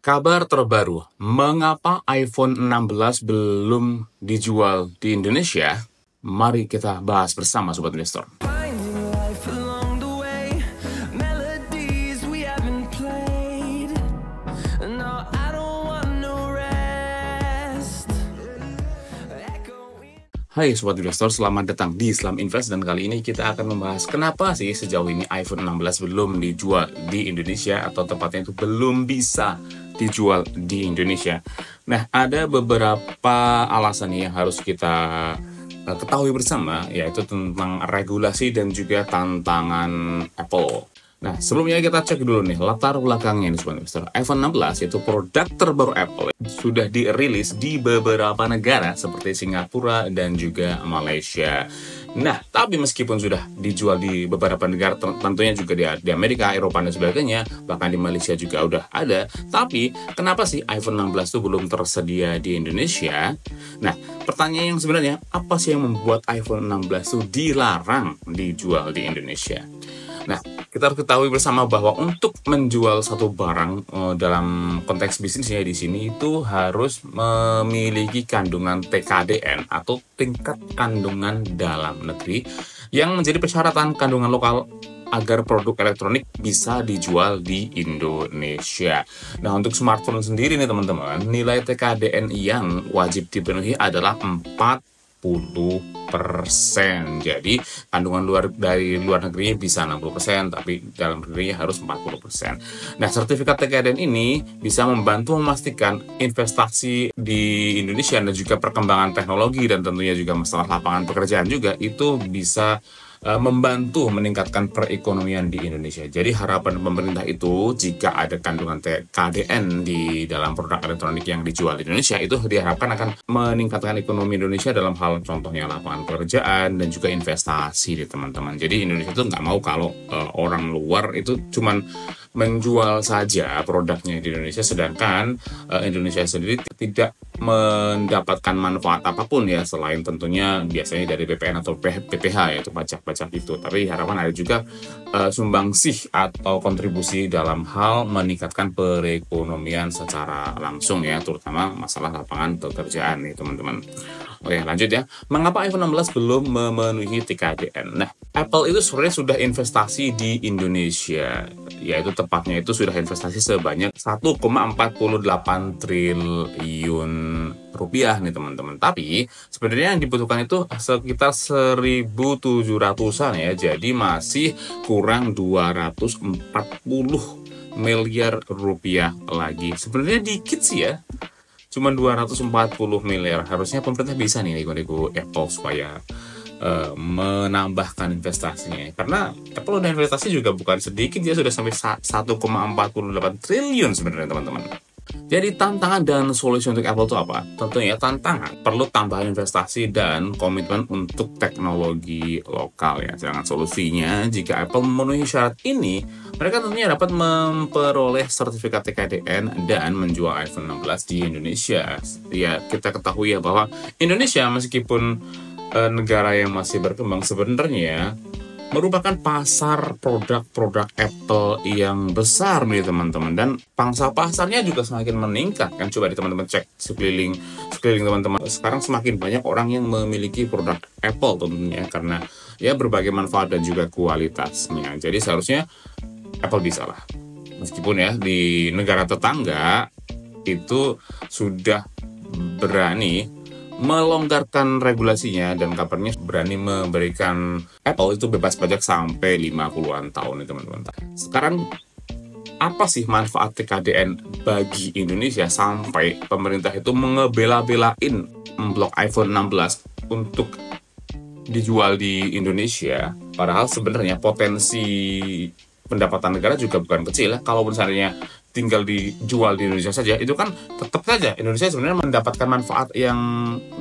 Kabar terbaru, mengapa iPhone 16 belum dijual di Indonesia? Mari kita bahas bersama Sobat Investor. Hai Sobat Investor, selamat datang di Islam Invest, dan kali ini kita akan membahas kenapa sih sejauh ini iPhone 16 belum dijual di Indonesia, atau tepatnya itu belum bisa dijual di Indonesia. Nah, ada beberapa alasan yang harus kita ketahui bersama, yaitu tentang regulasi dan juga tantangan Apple. Nah, sebelumnya kita cek dulu nih latar belakangnya nih Sobat Investor. iPhone 16 itu produk terbaru Apple, sudah dirilis di beberapa negara seperti Singapura dan juga Malaysia. Nah, tapi meskipun sudah dijual di beberapa negara, tentunya juga di Amerika, Eropa, dan sebagainya, bahkan di Malaysia juga udah ada, tapi kenapa sih iPhone 16 itu belum tersedia di Indonesia? Nah, pertanyaan yang sebenarnya, apa sih yang membuat iPhone 16 itu dilarang dijual di Indonesia? Nah, kita harus ketahui bersama bahwa untuk menjual satu barang dalam konteks bisnisnya di sini itu harus memiliki kandungan TKDN atau tingkat kandungan dalam negeri yang menjadi persyaratan kandungan lokal agar produk elektronik bisa dijual di Indonesia. Nah, untuk smartphone sendiri nih teman-teman, nilai TKDN yang wajib dipenuhi adalah 40%. Jadi kandungan dari luar negerinya bisa 60%, tapi dalam negerinya harus 40%. Nah, sertifikat TKDN ini bisa membantu memastikan investasi di Indonesia dan juga perkembangan teknologi, dan tentunya juga masalah lapangan pekerjaan juga itu bisa membantu meningkatkan perekonomian di Indonesia. Jadi harapan pemerintah itu jika ada kandungan TKDN di dalam produk elektronik yang dijual di Indonesia, itu diharapkan akan meningkatkan ekonomi Indonesia dalam hal contohnya lapangan pekerjaan dan juga investasi di teman-teman. Jadi Indonesia itu nggak mau kalau orang luar itu cuman menjual saja produknya di Indonesia, sedangkan Indonesia sendiri tidak mendapatkan manfaat apapun ya, selain tentunya biasanya dari PPN atau PPH, yaitu pajak-pajak itu. Tapi harapan ada juga sumbangsih atau kontribusi dalam hal meningkatkan perekonomian secara langsung ya, terutama masalah lapangan pekerjaan nih teman-teman. Oke, lanjut ya. Mengapa iPhone 16 belum memenuhi TKDN? Nah, Apple itu sebenarnya sudah investasi di Indonesia, yaitu tepatnya itu sudah investasi sebanyak 1,48 triliun rupiah nih teman-teman. Tapi sebenarnya yang dibutuhkan itu sekitar 1.700-an ya. Jadi masih kurang 240 miliar rupiah lagi. Sebenarnya dikit sih ya. Cuma 240 miliar. Harusnya pemerintah bisa nih nego-nego Apple supaya menambahkan investasinya. Karena Apple udah investasi juga bukan sedikit, dia sudah sampai 1,48 triliun sebenarnya teman-teman. Jadi tantangan dan solusi untuk Apple itu apa? Tentunya tantangan perlu tambahan investasi dan komitmen untuk teknologi lokal ya. Sedangkan solusinya, jika Apple memenuhi syarat ini, mereka tentunya dapat memperoleh sertifikat TKDN dan menjual iPhone 16 di Indonesia. Ya, kita ketahui ya bahwa Indonesia meskipun negara yang masih berkembang, sebenarnya merupakan pasar produk-produk Apple yang besar nih teman-teman, dan pangsa pasarnya juga semakin meningkat kan. Coba di teman-teman cek sekeliling teman-teman, sekarang semakin banyak orang yang memiliki produk Apple tentunya karena ya berbagai manfaat dan juga kualitasnya. Jadi seharusnya Apple bisa lah, meskipun ya di negara tetangga itu sudah berani melonggarkan regulasinya, dan kabarnya berani memberikan Apple itu bebas pajak sampai 50-an tahun nih teman-teman. Sekarang apa sih manfaat TKDN bagi Indonesia sampai pemerintah itu mengebela-belain blok iPhone 16 untuk dijual di Indonesia? Padahal sebenarnya potensi pendapatan negara juga bukan kecil ya. Kalau misalnya tinggal dijual di Indonesia saja, itu kan tetap saja Indonesia sebenarnya mendapatkan manfaat yang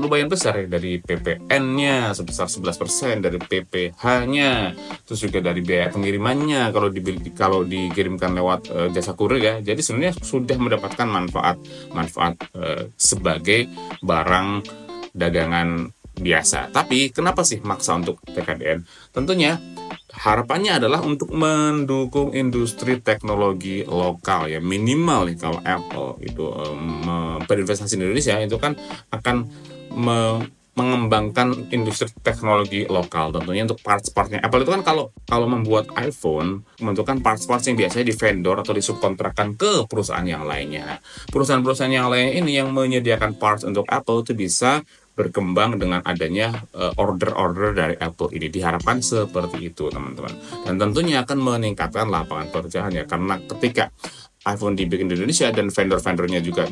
lumayan besar ya, dari PPN-nya sebesar 11%, dari PPH-nya, terus juga dari biaya pengirimannya kalau dikirimkan lewat jasa kurir ya. Jadi sebenarnya sudah mendapatkan manfaat sebagai barang dagangan biasa. Tapi kenapa sih maksa untuk TKDN? Tentunya harapannya adalah untuk mendukung industri teknologi lokal ya, minimal nih kalau Apple itu berinvestasi di Indonesia itu kan akan mengembangkan industri teknologi lokal. Tentunya untuk parts-partnya Apple itu kan kalau membuat iPhone membutuhkan parts-parts yang biasanya di vendor atau disubkontrakkan ke perusahaan yang lainnya. Nah, perusahaan-perusahaan yang lain ini yang menyediakan parts untuk Apple itu bisa berkembang dengan adanya order-order dari Apple ini. Diharapkan seperti itu teman-teman, dan tentunya akan meningkatkan lapangan pekerjaan ya, karena ketika iPhone dibikin di Indonesia dan vendor-vendornya juga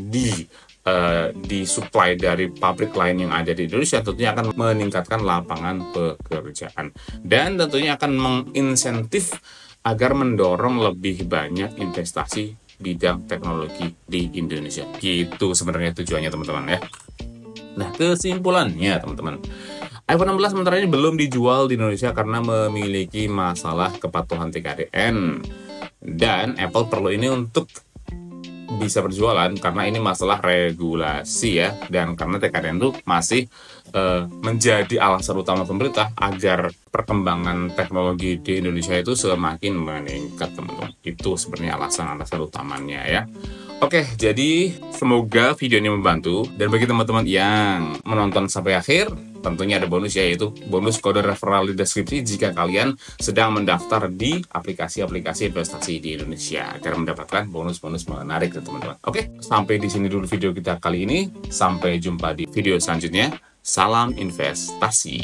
disuplai dari pabrik lain yang ada di Indonesia, tentunya akan meningkatkan lapangan pekerjaan dan tentunya akan menginsentif agar mendorong lebih banyak investasi bidang teknologi di Indonesia. Gitu sebenarnya tujuannya teman-teman ya. Nah, kesimpulannya teman-teman, iPhone 16 sementara ini belum dijual di Indonesia karena memiliki masalah kepatuhan TKDN, dan Apple perlu ini untuk bisa berjualan karena ini masalah regulasi ya, dan karena TKDN itu masih menjadi alasan utama pemerintah agar perkembangan teknologi di Indonesia itu semakin meningkat teman-teman. Itu sebenarnya alasan-alasan utamanya ya. Oke, jadi semoga video ini membantu, dan bagi teman-teman yang menonton sampai akhir, tentunya ada bonus, yaitu bonus kode referral di deskripsi jika kalian sedang mendaftar di aplikasi-aplikasi investasi di Indonesia agar mendapatkan bonus-bonus menarik teman-teman. Oke, sampai di sini dulu video kita kali ini. Sampai jumpa di video selanjutnya. Salam investasi.